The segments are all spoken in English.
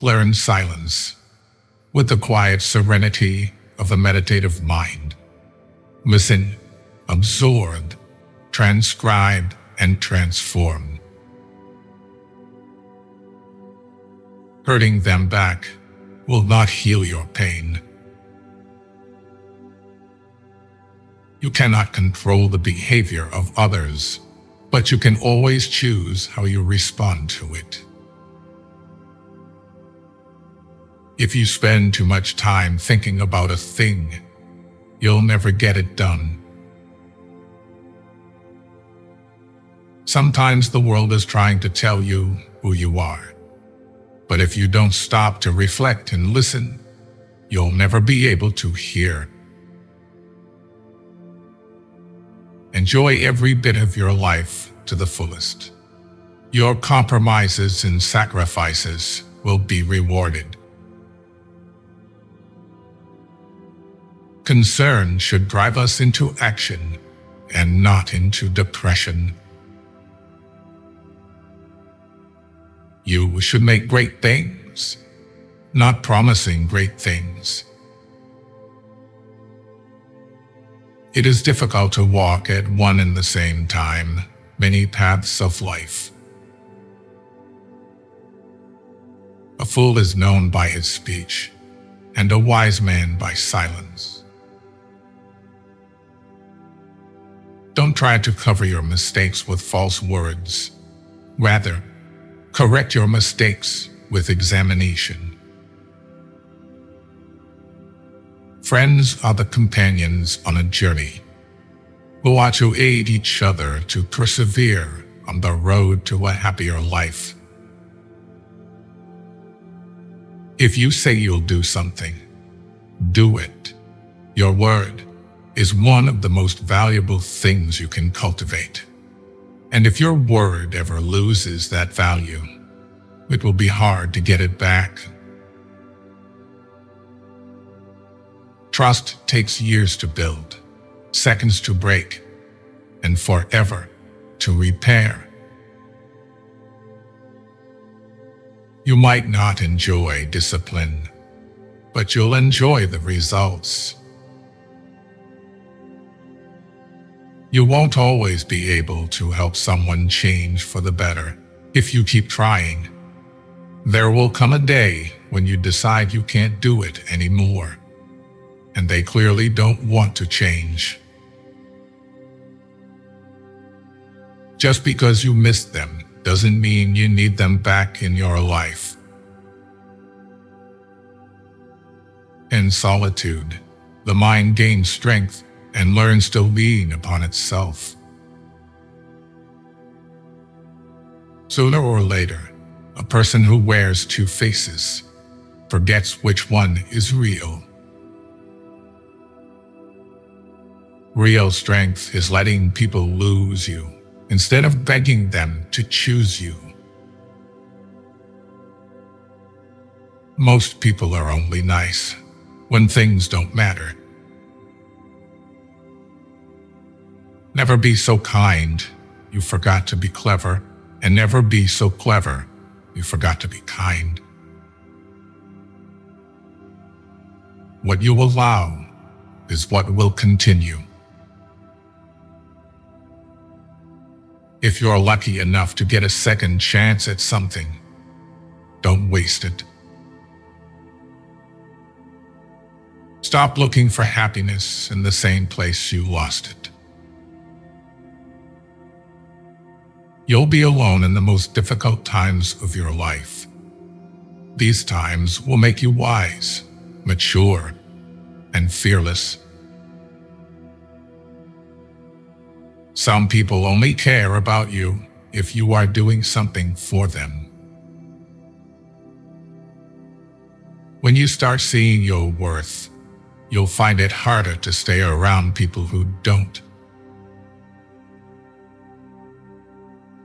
Learn silence with the quiet serenity of a meditative mind. Listen, absorb, transcribe, and transform. Hurting them back will not heal your pain. You cannot control the behavior of others, but you can always choose how you respond to it. If you spend too much time thinking about a thing, you'll never get it done. Sometimes the world is trying to tell you who you are, but if you don't stop to reflect and listen, you'll never be able to hear. Enjoy every bit of your life to the fullest. Your compromises and sacrifices will be rewarded. Concern should drive us into action and not into depression. You should make great things, not promising great things. It is difficult to walk at one and the same time, many paths of life. A fool is known by his speech, and a wise man by silence. Don't try to cover your mistakes with false words. Rather, correct your mistakes with examination. Friends are the companions on a journey who are to aid each other to persevere on the road to a happier life. If you say you'll do something, do it. Your word is one of the most valuable things you can cultivate. And if your word ever loses that value, it will be hard to get it back. Trust takes years to build, seconds to break, and forever to repair. You might not enjoy discipline, but you'll enjoy the results. You won't always be able to help someone change for the better if you keep trying. There will come a day when you decide you can't do it anymore, and they clearly don't want to change. Just because you missed them doesn't mean you need them back in your life. In solitude, the mind gains strength and learns to lean upon itself. Sooner or later, a person who wears two faces forgets which one is real. Real strength is letting people lose you instead of begging them to choose you. Most people are only nice when things don't matter. Never be so kind you forgot to be clever, and never be so clever you forgot to be kind. What you allow is what will continue. If you're lucky enough to get a second chance at something, don't waste it. Stop looking for happiness in the same place you lost it. You'll be alone in the most difficult times of your life. These times will make you wise, mature, and fearless. Some people only care about you if you are doing something for them. When you start seeing your worth, you'll find it harder to stay around people who don't.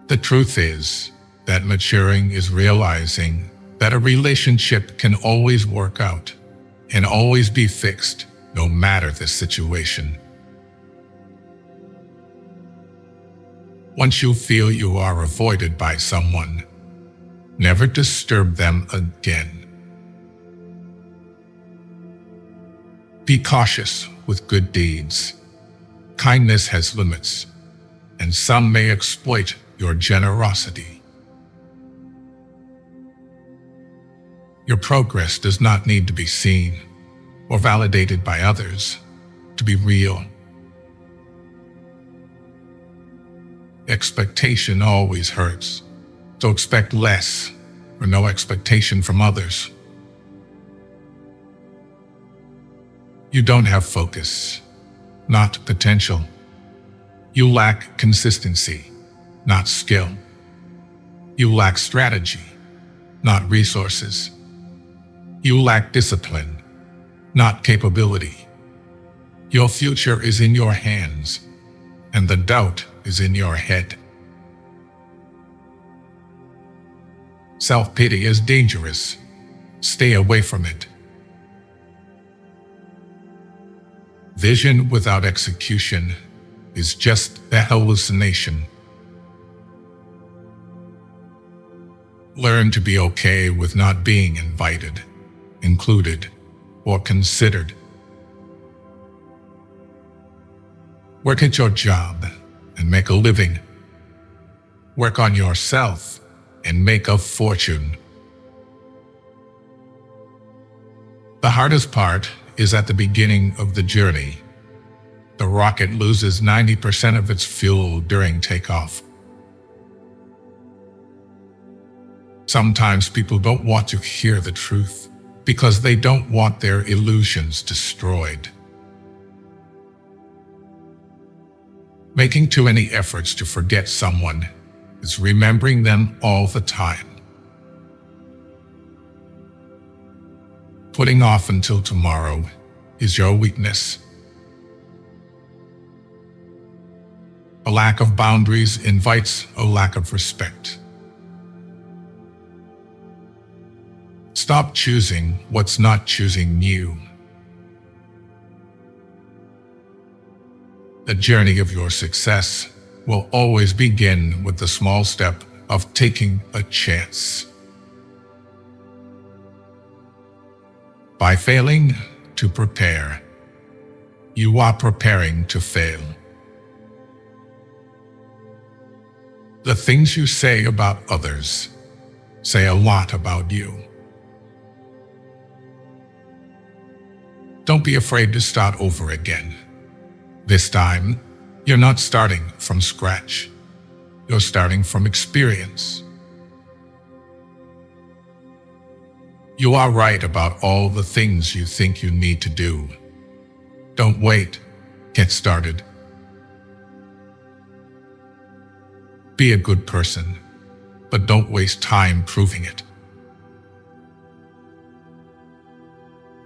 The truth is that maturing is realizing that a relationship can always work out and always be fixed, no matter the situation. Once you feel you are avoided by someone, never disturb them again. Be cautious with good deeds. Kindness has limits, and some may exploit your generosity. Your progress does not need to be seen or validated by others to be real. Expectation always hurts, so expect less or no expectation from others. You don't have focus, not potential. You lack consistency, not skill. You lack strategy, not resources. You lack discipline, not capability. Your future is in your hands, and the doubt is in your head. Self-pity is dangerous. Stay away from it. Vision without execution is just a hallucination. Learn to be okay with not being invited, included, or considered. Work at your job and make a living. Work on yourself and make a fortune. The hardest part is at the beginning of the journey. The rocket loses 90% of its fuel during takeoff. Sometimes people don't want to hear the truth because they don't want their illusions destroyed. Making too many efforts to forget someone is remembering them all the time. Putting off until tomorrow is your weakness. A lack of boundaries invites a lack of respect. Stop choosing what's not choosing you. The journey of your success will always begin with the small step of taking a chance. By failing to prepare, you are preparing to fail. The things you say about others say a lot about you. Don't be afraid to start over again. This time, you're not starting from scratch. You're starting from experience. You are right about all the things you think you need to do. Don't wait. Get started. Be a good person, but don't waste time proving it.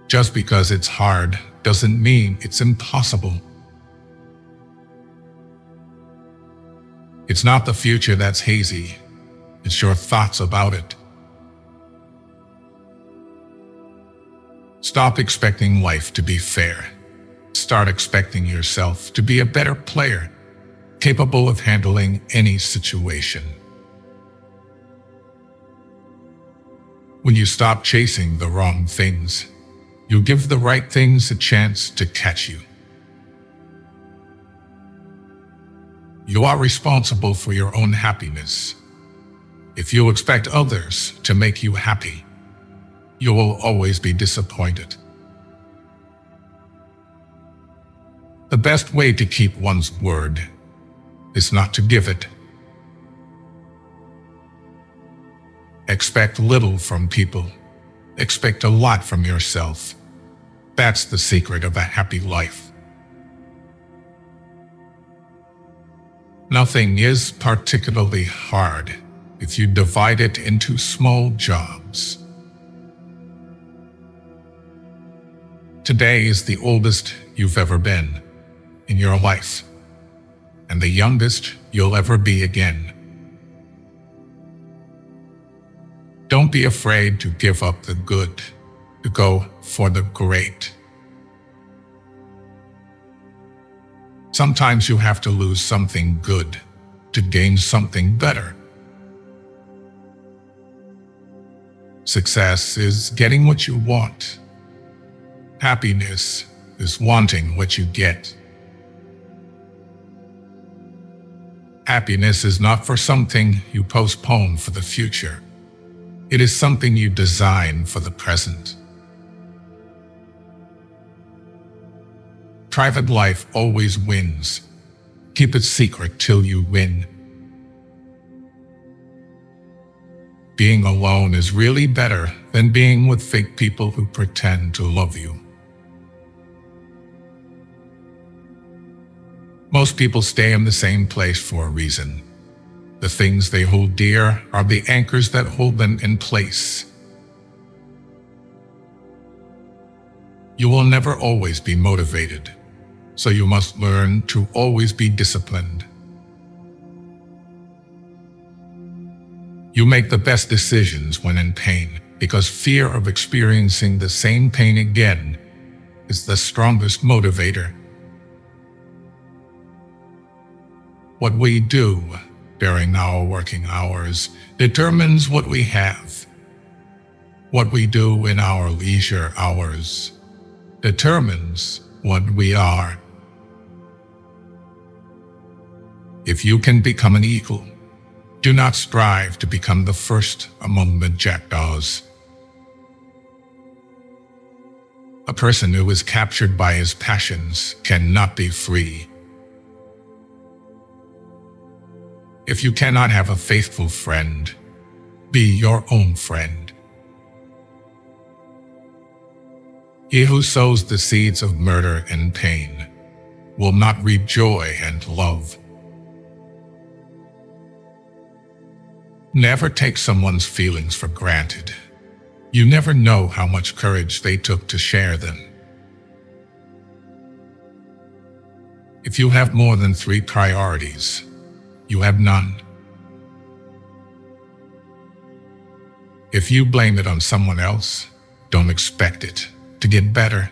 Just because it's hard doesn't mean it's impossible. It's not the future that's hazy. It's your thoughts about it. Stop expecting life to be fair. Start expecting yourself to be a better player, capable of handling any situation. When you stop chasing the wrong things, you give the right things a chance to catch you. You are responsible for your own happiness. If you expect others to make you happy, you will always be disappointed. The best way to keep one's word is not to give it. Expect little from people. Expect a lot from yourself. That's the secret of a happy life. Nothing is particularly hard if you divide it into small jobs. Today is the oldest you've ever been in your life, and the youngest you'll ever be again. Don't be afraid to give up the good, to go for the great. Sometimes you have to lose something good to gain something better. Success is getting what you want. Happiness is wanting what you get. Happiness is not for something you postpone for the future. It is something you design for the present. Private life always wins. Keep it secret till you win. Being alone is really better than being with fake people who pretend to love you. Most people stay in the same place for a reason. The things they hold dear are the anchors that hold them in place. You will never always be motivated, so you must learn to always be disciplined. You make the best decisions when in pain, because fear of experiencing the same pain again is the strongest motivator. What we do during our working hours determines what we have. What we do in our leisure hours determines what we are. If you can become an eagle, do not strive to become the first among the jackdaws. A person who is captured by his passions cannot be free. If you cannot have a faithful friend, be your own friend. He who sows the seeds of murder and pain will not reap joy and love. Never take someone's feelings for granted. You never know how much courage they took to share them. If you have more than 3 priorities, you have none. If you blame it on someone else, don't expect it to get better.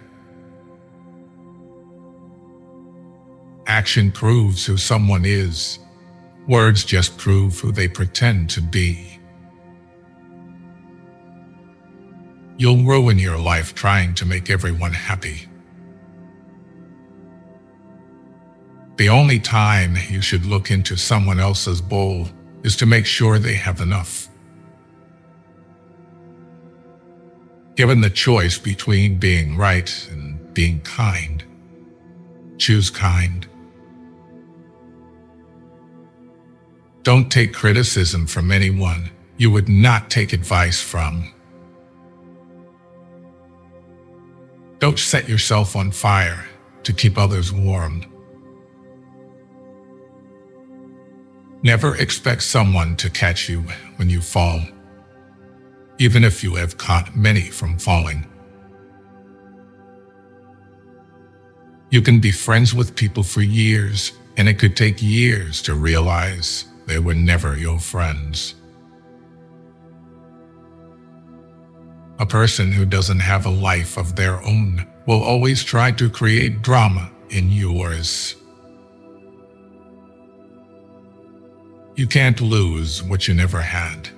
Action proves who someone is. Words just prove who they pretend to be. You'll ruin your life trying to make everyone happy. The only time you should look into someone else's bowl is to make sure they have enough. Given the choice between being right and being kind, choose kind. Don't take criticism from anyone you would not take advice from. Don't set yourself on fire to keep others warm. Never expect someone to catch you when you fall, even if you have caught many from falling. You can be friends with people for years, and it could take years to realize they were never your friends. A person who doesn't have a life of their own will always try to create drama in yours. You can't lose what you never had.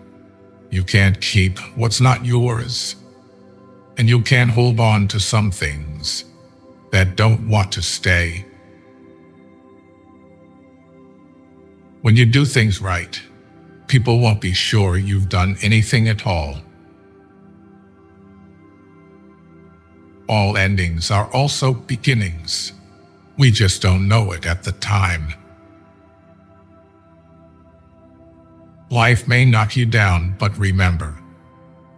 You can't keep what's not yours. And you can't hold on to some things that don't want to stay. When you do things right, people won't be sure you've done anything at all. All endings are also beginnings. We just don't know it at the time. Life may knock you down, but remember,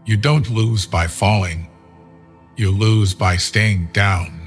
you don't lose by falling. You lose by staying down.